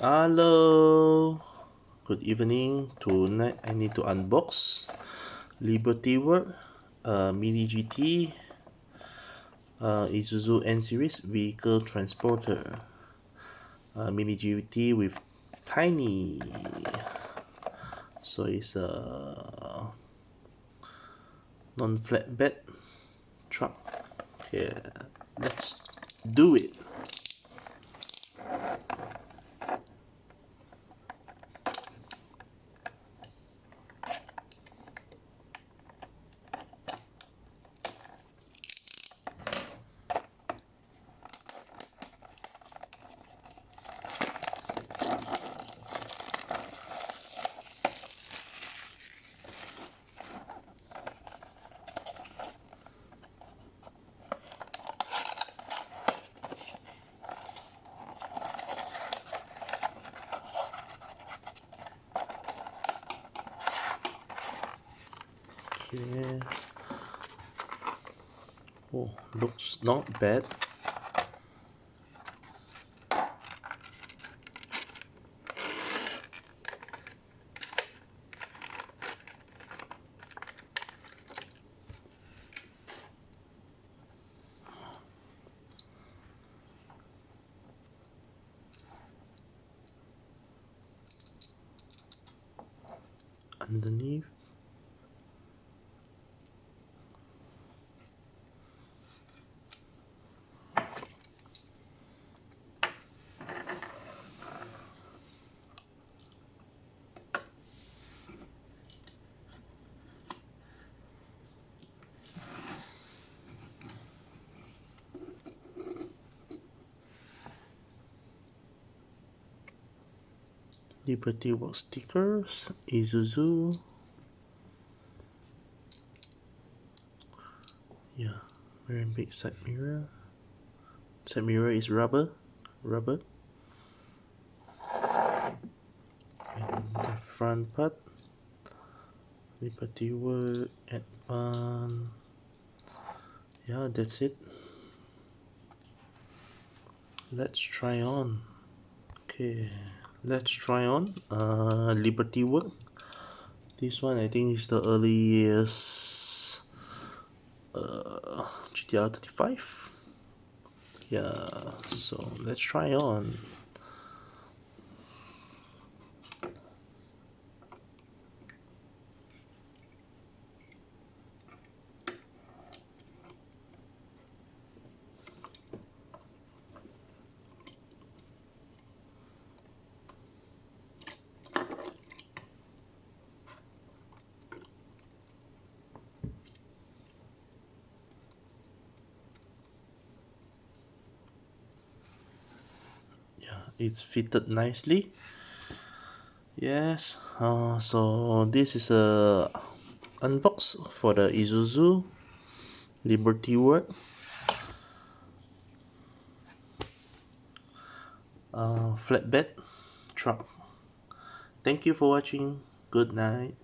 Hello, good evening. Tonight I need to unbox Lbwk, Mini GT, Isuzu N series vehicle transporter, Mini GT with tiny. So it's a non-flatbed truck. Okay, let's do it. Okay. Oh, looks not bad. Underneath. Lbwk stickers, Isuzu. Yeah, very big side mirror. Side mirror is rubber. And the front part, Lbwk, Advan. Yeah, that's it. Let's try on. Okay, let's try on Lbwk. This one I think is the earliest GTR 35. Yeah, so let's try on. Yeah, it's fitted nicely. Yes, so this is a unbox for the Isuzu Lbwk flatbed truck. Thank you for watching. Good night.